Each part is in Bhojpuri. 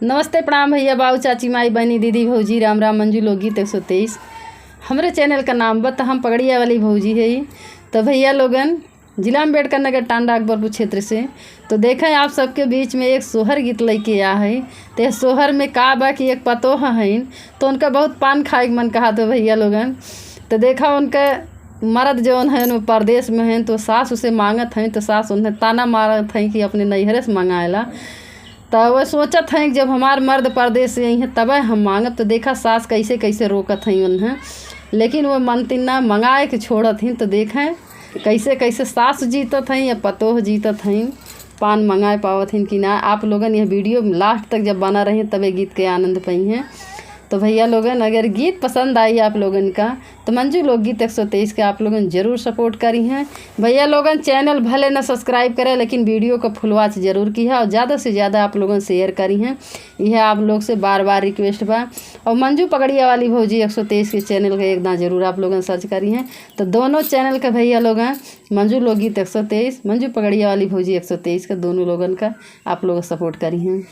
नमस्ते प्रणाम भैया बाबू चाची माई बहनी दीदी भौजी राम राम मंजू लोकगीत 123। हमारे चैनल का नाम बत हम पगड़िया वाली भौजी है। तो भैया लोगन जिला अम्बेडकर नगर टांडा अकबरपुर क्षेत्र से तो देखें आप सबके बीच में एक सोहर गीत लेके आ है। तो सोहर में का बा कि एक पतोह हैं तो उनका बहुत पान खाए मन कहा तो भैया लोगन तो देखा उनका मर्द जौन है वो परदेश में हैं तो सास उसे मांगत हैं तो सास उन्हें ताना मारत हैं कि अपने नैहरे से मंगाएला। तो वह सोचत हैं कि जब हमार मर्द परदेश से यहीं तब हम मांगब। तो देखा सास कैसे कैसे रोकत हैं उन्हें, लेकिन वह मनती ना मंगाए के छोड़त हैं। तो देखें कैसे कैसे सास जीतत हैं या पतोह जीतत हैं, पान मंगाए पावत हैं कि ना। आप लोगन यह वीडियो लास्ट तक जब बना रहे तब गीत के आनंद पाई हैं। तो भैया लोगन अगर गीत पसंद आई आप लोगन का तो मंजू लोकगीत 123 के आप लोगन ज़रूर सपोर्ट करी हैं। भैया लोगन चैनल भले न सब्सक्राइब करें लेकिन वीडियो को फुल वॉच ज़रूर की है और ज़्यादा से ज़्यादा आप लोगन शेयर करी हैं। यह आप लोग से बार बार रिक्वेस्ट बा। और मंजू पगड़िया वाली भौजी 123 के चैनल के एकदम ज़रूर आप लोगन सर्च करी हैं। तो दोनों चैनल का भैया लोगन मंजू लोकगीत 123 मंजू पगड़िया वाली भौजी 123 का दोनों लोगन का आप लोग सपोर्ट करी हैं।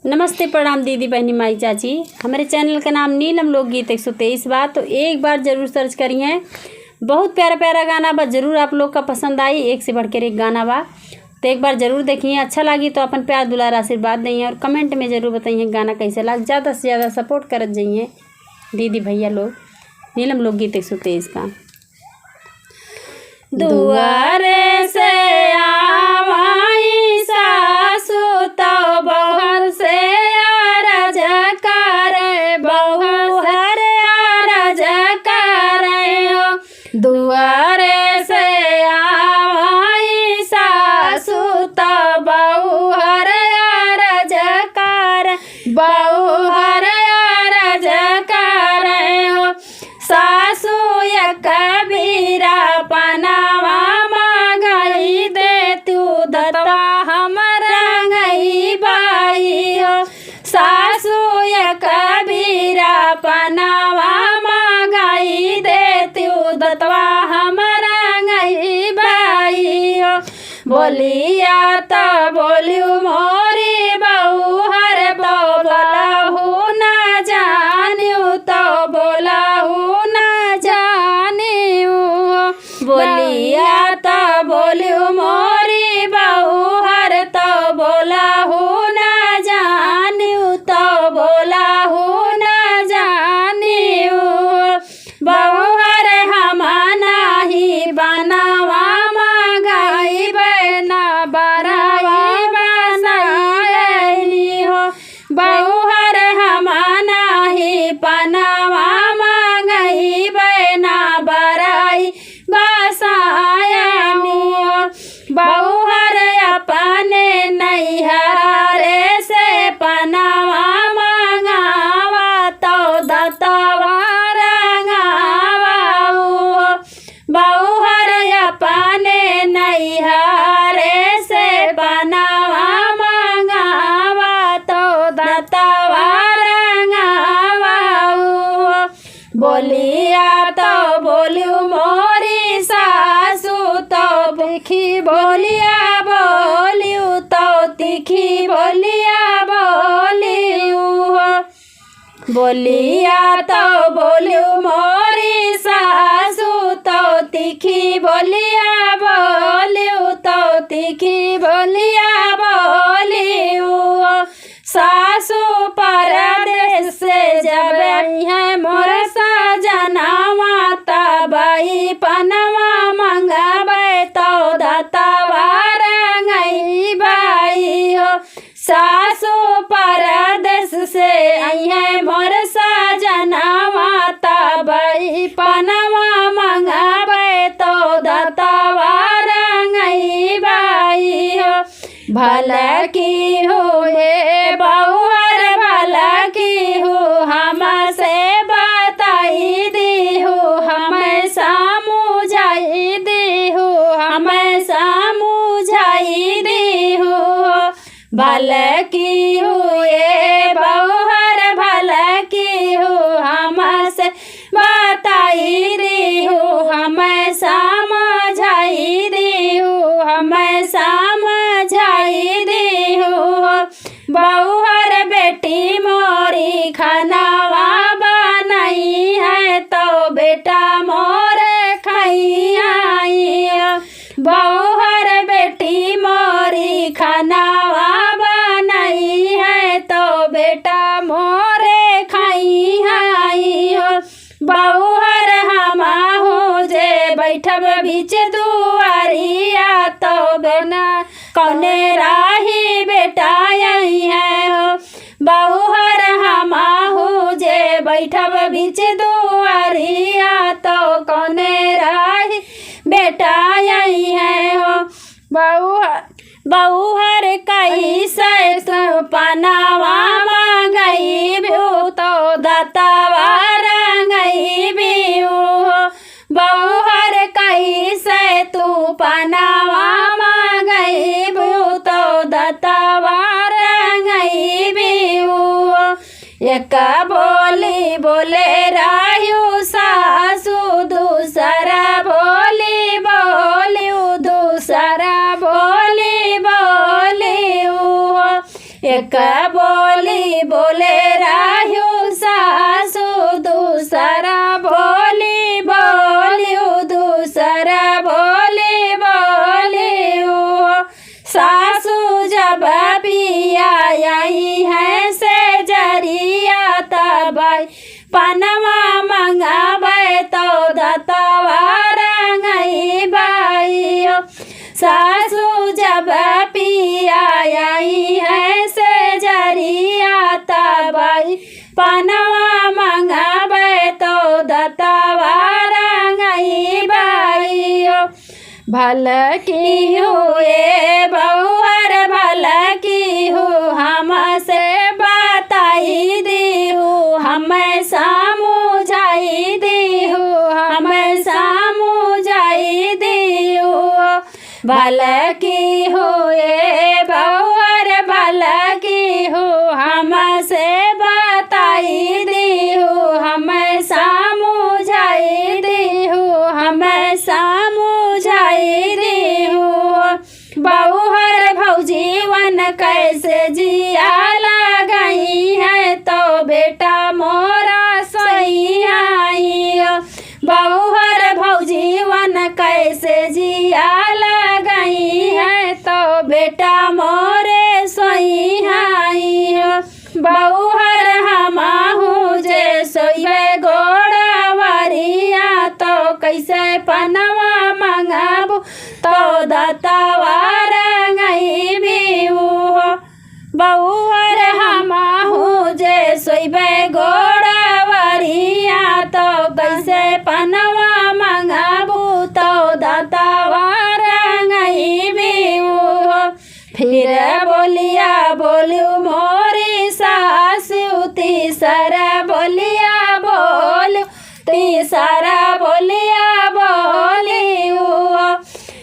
नमस्ते प्रणाम दीदी बहनी माई चाची। हमारे चैनल का नाम नीलम लोकगीत 123 बा। तो एक बार ज़रूर सर्च करी हैं। बहुत प्यारा प्यारा गाना बा, ज़रूर आप लोग का पसंद आई। एक से बढ़कर एक गाना बा तो एक बार ज़रूर देखिए। अच्छा लगी तो अपन प्यार दुलार आशीर्वाद दें और कमेंट में ज़रूर बताइए गाना कैसे लग। ज़्यादा से ज़्यादा सपोर्ट करत जाइए दीदी भैया लोग। नीलम लोकगीत 123 का दुआरे से आवाई सासु तो बहर से आरज करे बहुहर आरज करे हो। दुआरे से आवाई सासु तो बहुहर आरज करे बहुहर आरज करे हो। सासु या कबीरा पनावा मांगई दे तू दत्ता हमरा गई बाई हो। सासु या कबीरा पनावा मांगई दे तू दत्ता हमरा गई बाई हो। बोलिया तो बोलियो मोरी बहू हर बोलहु न जानियो तो बोलहु न जानियो। बोलिया तो बोलियो मोरी बहू हर तो बोलहु न जानियो तो बोलहु न जानियो। बहू हर हम नाही बनवा मांगाई बना बराई बनाई हो। बहू हर हम नाही बनवा मांगाई बना बराई बसायनी हो। बहू हर अपने नैहरे से पनावा मांगावा तो दत्तवा रंगावा हो। बहू हर अपने नैहरे से पनावा मांगावा तो दत्तवा रंगावा हो। बोलिया तो बोलियो मोरी सासु तो तीखी बोलिया बोलियो तो तीखी बोलिया बोलियो हो। बोलिया तो बोलियो मोरी सासु तो तीखी बोलिया बोलियो तो तीखी बोलिया बोलियो हो। सासु परदेश से जब है मोर सजनावा तबई पनवा मंगबै तो दत्तवा रंगई बाई हो। सासु परदेश से है मोर सजनावा तबई पनवा मंगबै तो दत्तवा रंगई बाई हो। भला की हो हे बहुहर भला की हो हमसे बताई दी हो हमें समझाई दी हो हमें समझाई दी हो। भला की हो ये बहुहर भला की हो हमसे बताई दी हो हमें समझाई दी हो हमें समझाई दी हो। बहुहर बेटा बीच दुआरिया तो कौने राही बेटा यही है हो। बहू हर कई से पनावा मांगई भू तो दतावा रंगई भी हो। बहू हर कई से तू पनावा मांगई भू तो दतावा रंगई भी हो। एक बोली बोले रायु सासू दूसरा बोली बोलियो दूसरा बोली बोलियो। एक बोली बोले रायु सासू दूसरा बोली बोलियो दूसरा बोली बोलियो। सासू जब पिया आई है से जरिया तबाई पनवा मंगावे तो दतवा रंगई बाई हो। सासू जब पिया आई है से जरिया तबाई पनवा मंगावे तो दतवा रंगई बाई हो। भल की हुए बहुअर भल की हो हमसे बताई दी हो हमें समझाई दी हो हमें समझाई दी हो। भल की हुए बहुअर भल की हो हमसे बताई दी हो हमें समझाई दी हो हमें समझाई दी हो। बहुहर भौजीवन कैसे जिया लगई है तो बेटा मोरा सही आई हो। बहुहर भौजीवन कैसे जिया लगई है तो बेटा मोरे सही आई हो। बहुहर हमाहू जे सोइबे गोड़ावरिया तो कैसे पनवा मंगाबू तो दतवा रंगई भी हो। बहुहर हमाहू जे सोइबे गोड़ावरिया तो कैसे पनवा मंगाबू तो दतवा रंगई भी हो। फिर बोलिया बोलू मोरी सासू तीसरा बोलिया बोलू तीसरा बोलिया बोलियो।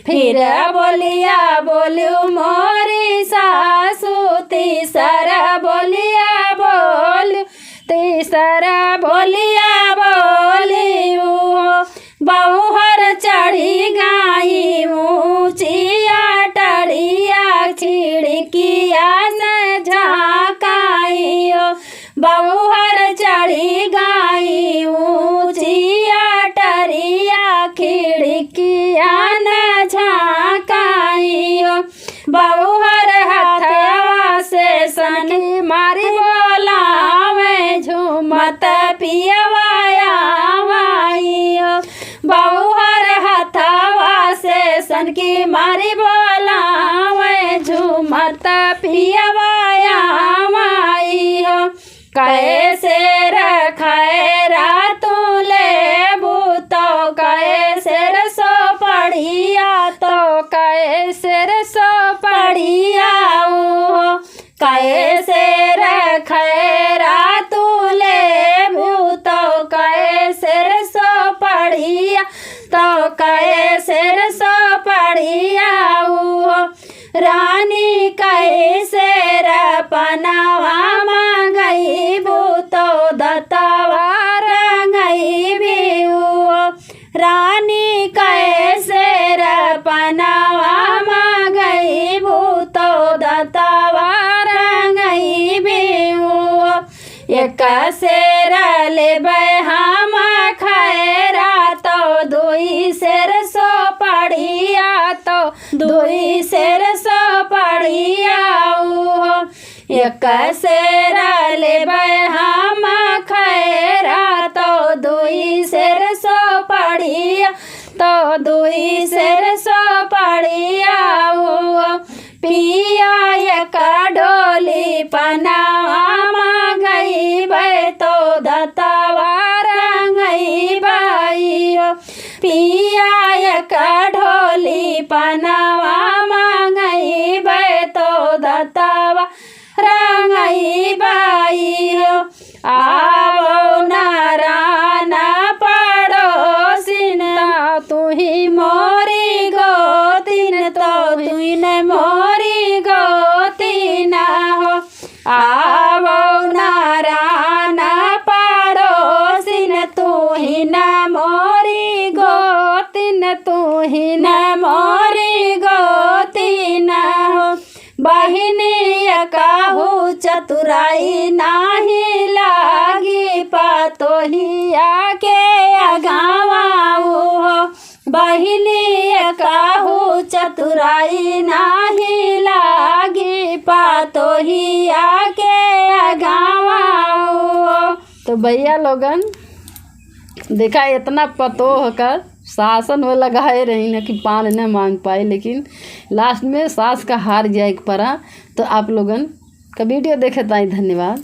फिर बोलिया बोलू मोरी सासू तीसरा बोलिया बोलू तीसरा बोलिया बोलियो। बहुहर चढ़ी गाई ऊँचिया टड़िया खिड़किया से झाँकाई हो। बहुहर चढ़ी गाई ऊँचिया टरिया खिड़किया न झाँकाई हो। बहुहर हथवा से सनी मारी बोलावे झूमत पियवाया वाई हो। बहुहर हथवा से सन की मारी बोलावे झूमत पियवाया वाई हो। कैसे रखाए रातू ले बूतो कैसे रसो पढ़िया तो कैसे रसो पढ़िया हो। कैसे रखाए रातू ले बूतो कैसे रसो पढ़िया तो कैसे रसो पढ़िया हो। रानी कैसे रपनवा मांगई बूतो दतवा रंगई भी हो। रानी कैसे रपनवा मांगई बूतो दतवा रंगई भी हो। एक सेर लेबै हम खैरा तो दुई सेर सो पढ़िया तो दुई सेर सो पढ़िया हो। एक सेर लेबै हम खैरा तो दुई सेर सो पढ़िया तो दुई सेर सो पढ़िया हो। पिया एक डोली पनावा गई तो दतवार माई बाई हो आवो नाराना पड़ोसिन तू ही मोरी गोतिन तो तुइन मोरी गोतिन हो आवो नाराना पड़ोसिन तू ही न मोरी गोतिन तू ही न मोरी गोतिन हो बहिनी कहू चतुराई नाही लागी पतोहिया के अगावाऊ हो बहिनी कहू चतुराई नाही लागी पतोहिया के अगावाऊ हो। तो भैया लोगन देखा इतना पतो होकर शासन वो लगाए रही न कि पान न मांग पाए, लेकिन लास्ट में सास का हार जाए पड़ा। तो आप लोगन का वीडियो देखे ताई धन्यवाद।